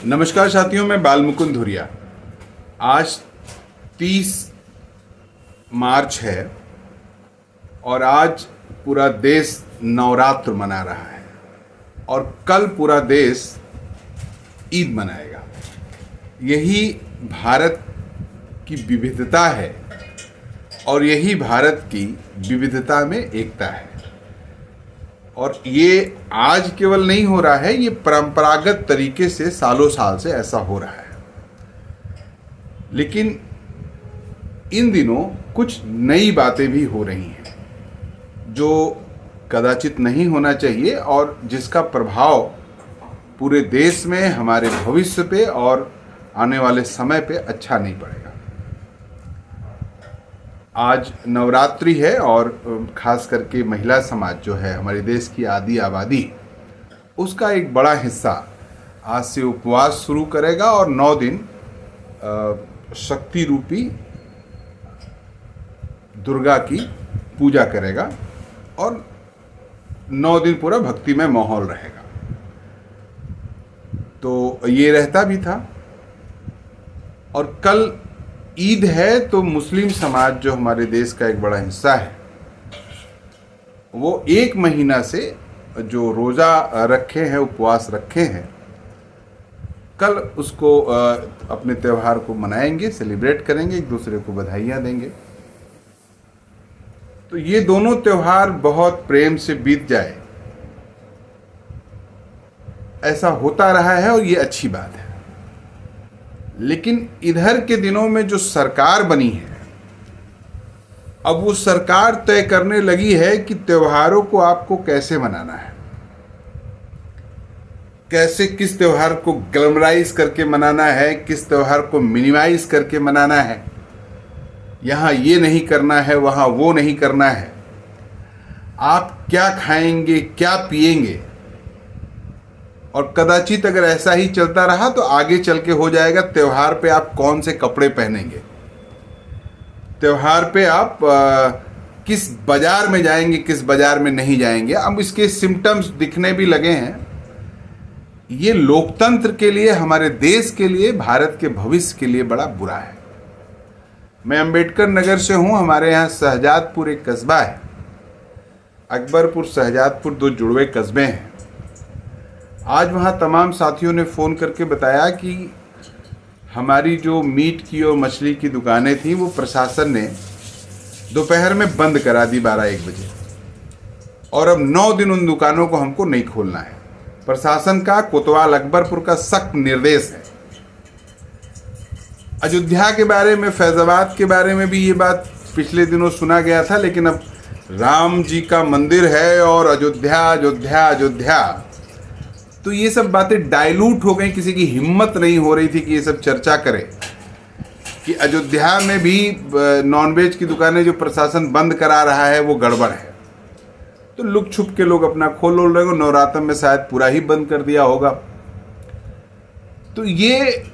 नमस्कार साथियों, मैं बाल मुकुंद धुरिया। आज 30 मार्च है और आज पूरा देश नवरात्र मना रहा है और कल पूरा देश ईद मनाएगा। यही भारत की विविधता है और यही भारत की विविधता में एकता है। और ये आज केवल नहीं हो रहा है, ये परंपरागत तरीके से सालों साल से ऐसा हो रहा है। लेकिन इन दिनों कुछ नई बातें भी हो रही हैं जो कदाचित नहीं होना चाहिए और जिसका प्रभाव पूरे देश में, हमारे भविष्य पे और आने वाले समय पे अच्छा नहीं पड़ेगा। आज नवरात्रि है और ख़ास करके महिला समाज जो है, हमारे देश की आधी आबादी, उसका एक बड़ा हिस्सा आज से उपवास शुरू करेगा और 9 दिन शक्ति रूपी दुर्गा की पूजा करेगा और 9 दिन पूरा भक्तिमय माहौल रहेगा। तो ये रहता भी था। और कल ईद है तो मुस्लिम समाज जो हमारे देश का एक बड़ा हिस्सा है, वो 1 महीना से जो रोज़ा रखे हैं, उपवास रखे हैं, कल उसको अपने त्यौहार को मनाएंगे, सेलिब्रेट करेंगे, एक दूसरे को बधाइयाँ देंगे। तो ये दोनों त्यौहार बहुत प्रेम से बीत जाए, ऐसा होता रहा है और ये अच्छी बात है। लेकिन इधर के दिनों में जो सरकार बनी है, अब वो सरकार तय करने लगी है कि त्योहारों को आपको कैसे मनाना है, कैसे, किस त्योहार को ग्लैमराइज करके मनाना है, किस त्योहार को मिनिमाइज करके मनाना है। यहाँ ये नहीं करना है, वहाँ वो नहीं करना है। आप क्या खाएंगे, क्या पिएंगे, और कदाचित अगर ऐसा ही चलता रहा तो आगे चल के हो जाएगा त्योहार पे आप कौन से कपड़े पहनेंगे, त्योहार पे आप किस बाजार में जाएंगे, किस बाजार में नहीं जाएंगे। अब इसके सिम्टम्स दिखने भी लगे हैं। ये लोकतंत्र के लिए, हमारे देश के लिए, भारत के भविष्य के लिए बड़ा बुरा है। मैं अंबेडकर नगर से हूँ। हमारे यहाँ शहजादपुर एक कस्बा है, अकबरपुर शहजादपुर 2 जुड़वे कस्बे हैं। आज वहाँ तमाम साथियों ने फ़ोन करके बताया कि हमारी जो मीट की और मछली की दुकानें थी, वो प्रशासन ने दोपहर में बंद करा दी 12-1 बजे, और अब 9 दिन उन दुकानों को हमको नहीं खोलना है। प्रशासन का, कोतवाल अकबरपुर का सख्त निर्देश है। अयोध्या के बारे में, फैज़ाबाद के बारे में भी ये बात पिछले दिनों सुना गया था, लेकिन अब राम जी का मंदिर है और अयोध्या अयोध्या अयोध्या, तो ये सब बातें डाइल्यूट हो गई। किसी की हिम्मत नहीं हो रही थी कि ये सब चर्चा करे कि अयोध्या में भी नॉनवेज की दुकानें जो प्रशासन बंद करा रहा है वो गड़बड़ है। तो लुक छुप के लोग अपना खोल रहे हैं। नवरात्र में शायद पूरा ही बंद कर दिया होगा। तो ये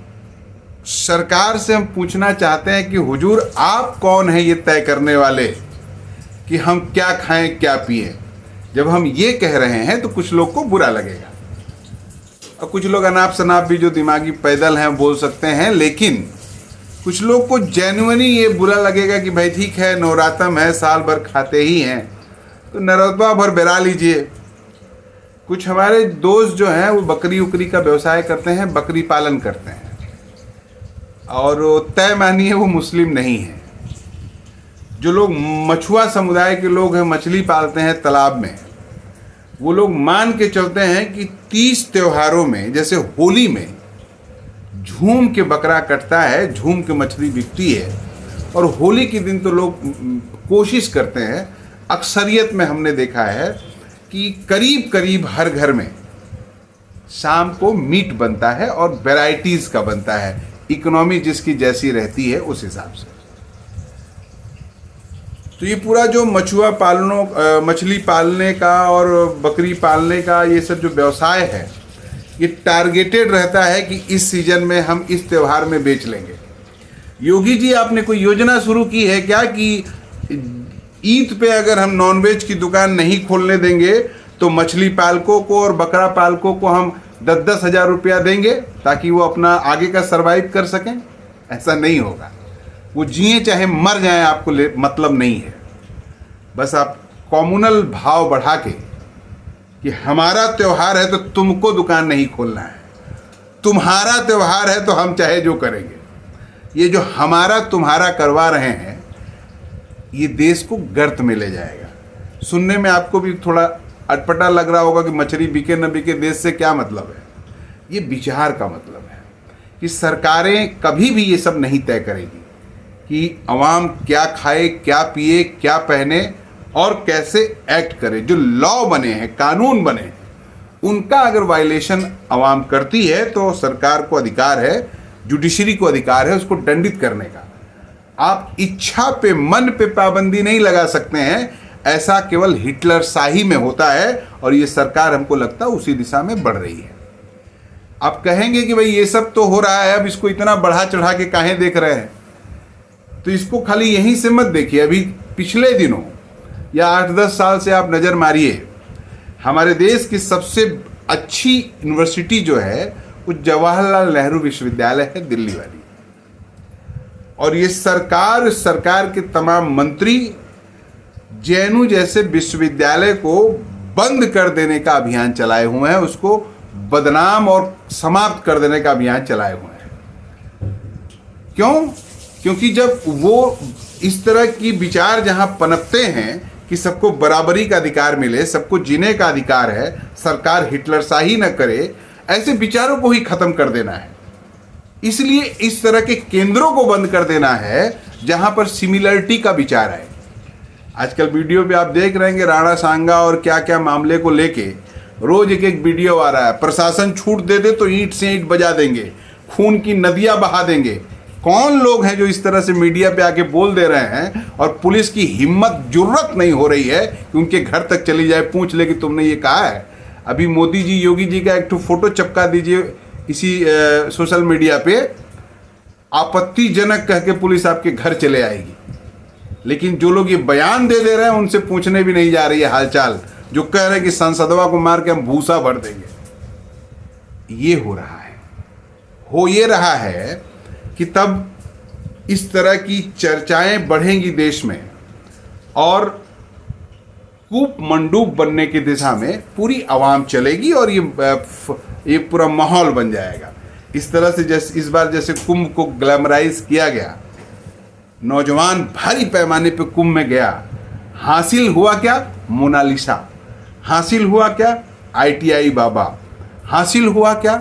सरकार से हम पूछना चाहते हैं कि हुजूर, आप कौन है ये तय करने वाले कि हम क्या खाएं, क्या पिएं। जब हम ये कह रहे हैं तो कुछ लोग को बुरा लगेगा, और कुछ लोग अनाप शनाप भी जो दिमागी पैदल हैं बोल सकते हैं, लेकिन कुछ लोग को जेन्युइनली ये बुरा लगेगा कि भाई ठीक है, नवरात्रम है, साल भर खाते ही हैं, तो नरतवा भर बेरा लीजिए। कुछ हमारे दोस्त जो हैं वो बकरी उकरी का व्यवसाय करते हैं, बकरी पालन करते हैं, और तय मानिए वो मुस्लिम नहीं है। जो लोग मछुआ समुदाय के लोग हैं, मछली पालते हैं तालाब में, वो लोग मान के चलते हैं कि 30 त्योहारों में, जैसे होली में झूम के बकरा कटता है, झूम के मछली बिकती है, और होली के दिन तो लोग कोशिश करते हैं, अक्सरियत में हमने देखा है कि करीब करीब हर घर में शाम को मीट बनता है और वैरायटीज़ का बनता है, इकोनॉमी जिसकी जैसी रहती है उस हिसाब से। तो ये पूरा जो मछुआ पालनों, मछली पालने का और बकरी पालने का ये सब जो व्यवसाय है, ये टारगेटेड रहता है कि इस सीजन में हम इस त्यौहार में बेच लेंगे। योगी जी, आपने कोई योजना शुरू की है क्या कि ईद पे अगर हम नॉनवेज की दुकान नहीं खोलने देंगे तो मछली पालकों को और बकरा पालकों को हम 10-10 हज़ार रुपया देंगे ताकि वो अपना आगे का सरवाइव कर सकें? ऐसा नहीं होगा। वो जिए चाहे मर जाएं, आपको मतलब नहीं है। बस आप कॉम्युनल भाव बढ़ा के कि हमारा त्यौहार है तो तुमको दुकान नहीं खोलना है, तुम्हारा त्यौहार है तो हम चाहे जो करेंगे, ये जो हमारा तुम्हारा करवा रहे हैं, ये देश को गर्त में ले जाएगा। सुनने में आपको भी थोड़ा अटपटा लग रहा होगा कि मछली बिके न बिके देश से क्या मतलब है। ये विचार का मतलब है कि सरकारें कभी भी ये सब नहीं तय करेगी कि अवाम क्या खाए, क्या पिए, क्या पहने और कैसे एक्ट करे। जो लॉ बने हैं, कानून बने हैं, उनका अगर वायलेशन अवाम करती है तो सरकार को अधिकार है, जुडिशरी को अधिकार है उसको दंडित करने का। आप इच्छा पे, मन पे पाबंदी नहीं लगा सकते हैं। ऐसा केवल हिटलर शाही में होता है और ये सरकार हमको लगता है उसी दिशा में बढ़ रही है। आप कहेंगे कि भाई ये सब तो हो रहा है, अब इसको इतना बढ़ा चढ़ा के काहे देख रहे हैं? तो इसको खाली यहीं से मत देखिए। अभी पिछले दिनों या 8-10 साल से आप नज़र मारिए, हमारे देश की सबसे अच्छी यूनिवर्सिटी जो है वो जवाहरलाल नेहरू विश्वविद्यालय है, दिल्ली वाली। और ये सरकार के तमाम मंत्री जेएनयू जैसे विश्वविद्यालय को बंद कर देने का अभियान चलाए हुए हैं, उसको बदनाम और समाप्त कर देने का अभियान चलाए हुए हैं। क्यों? क्योंकि जब वो इस तरह की विचार जहां पनपते हैं कि सबको बराबरी का अधिकार मिले, सबको जीने का अधिकार है, सरकार हिटलरशाही न करे, ऐसे विचारों को ही खत्म कर देना है। इसलिए इस तरह के केंद्रों को बंद कर देना है जहां पर सिमिलरिटी का विचार है। आजकल वीडियो पे आप देख रहे हैं राणा सांगा और क्या क्या मामले को लेके रोज एक एक वीडियो आ रहा है। प्रशासन छूट दे दे तो ईंट से ईंट बजा देंगे, खून की नदियां बहा देंगे। कौन लोग हैं जो इस तरह से मीडिया पे आके बोल दे रहे हैं और पुलिस की हिम्मत, जुर्रत नहीं हो रही है कि उनके घर तक चली जाए, पूछ ले कि तुमने ये कहा है? अभी मोदी जी, योगी जी का एक तो फोटो चिपका दीजिए इसी सोशल मीडिया पे, आपत्तिजनक कह के पुलिस आपके घर चले आएगी। लेकिन जो लोग ये बयान दे रहे हैं उनसे पूछने भी नहीं जा रही है हालचाल, जो कह रहे हैं कि संसदवा को मार के हम भूसा भर देंगे। ये हो रहा है, हो ये रहा है कि तब इस तरह की चर्चाएं बढ़ेंगी देश में और कूप मंडूप बनने की दिशा में पूरी आवाम चलेगी और ये पूरा माहौल बन जाएगा। इस तरह से जैसे इस बार जैसे कुंभ को ग्लैमराइज किया गया, नौजवान भारी पैमाने पे कुंभ में गया, हासिल हुआ क्या? मोनालिसा। हासिल हुआ क्या? ITI बाबा। हासिल हुआ क्या?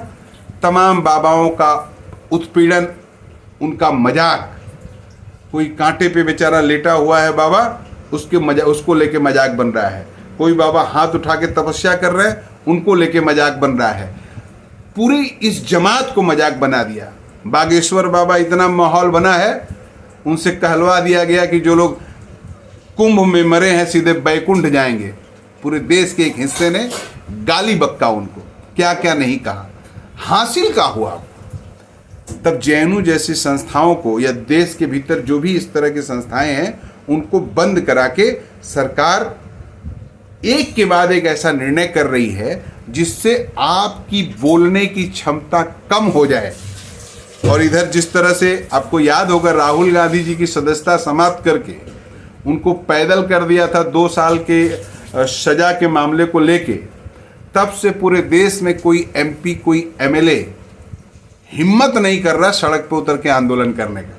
तमाम बाबाओं का उत्पीड़न, उनका मजाक। कोई कांटे पे बेचारा लेटा हुआ है बाबा, उसको लेके मजाक बन रहा है। कोई बाबा हाथ उठा के तपस्या कर रहे हैं, उनको लेके मजाक बन रहा है। पूरी इस जमात को मजाक बना दिया। बागेश्वर बाबा, इतना माहौल बना है, उनसे कहलवा दिया गया कि जो लोग कुंभ में मरे हैं सीधे बैकुंठ जाएंगे। पूरे देश के एक हिस्से ने गाली बक्का उनको, क्या क्या नहीं कहा। हासिल का हुआ। तब जेएनयू जैसी संस्थाओं को या देश के भीतर जो भी इस तरह की संस्थाएं हैं उनको बंद करा के सरकार एक के बाद एक ऐसा निर्णय कर रही है जिससे आपकी बोलने की क्षमता कम हो जाए। और इधर जिस तरह से आपको याद होगा राहुल गांधी जी की सदस्यता समाप्त करके उनको पैदल कर दिया था 2 साल के सजा के मामले को लेके, तब से पूरे देश में कोई MP, कोई MLA हिम्मत नहीं कर रहा सड़क पे उतर के आंदोलन करने का,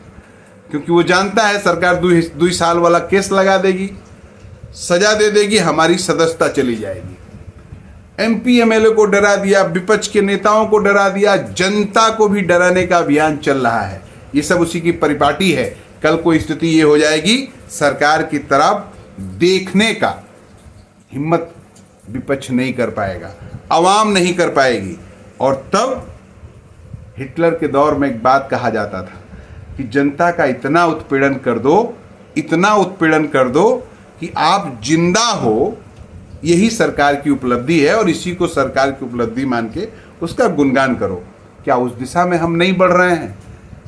क्योंकि वो जानता है सरकार 2 साल वाला केस लगा देगी, सजा दे देगी, हमारी सदस्यता चली जाएगी। MP, MLA को डरा दिया, विपक्ष के नेताओं को डरा दिया, जनता को भी डराने का अभियान चल रहा है। ये सब उसी की परिपाटी है। कल को स्थिति ये हो जाएगी, सरकार की तरफ देखने का हिम्मत विपक्ष नहीं कर पाएगा, आवाम नहीं कर पाएगी। और तब हिटलर के दौर में एक बात कहा जाता था कि जनता का इतना उत्पीड़न कर दो, इतना उत्पीड़न कर दो कि आप जिंदा हो, यही सरकार की उपलब्धि है और इसी को सरकार की उपलब्धि मान के उसका गुणगान करो। क्या उस दिशा में हम नहीं बढ़ रहे हैं?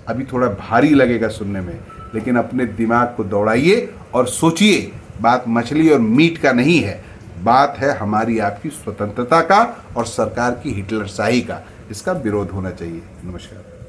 अभी थोड़ा भारी लगेगा सुनने में, लेकिन अपने दिमाग को दौड़ाइए और सोचिए, बात मछली और मीट का नहीं है, बात है हमारी आपकी स्वतंत्रता का और सरकार की हिटलरशाही का। इसका विरोध होना चाहिए। नमस्कार।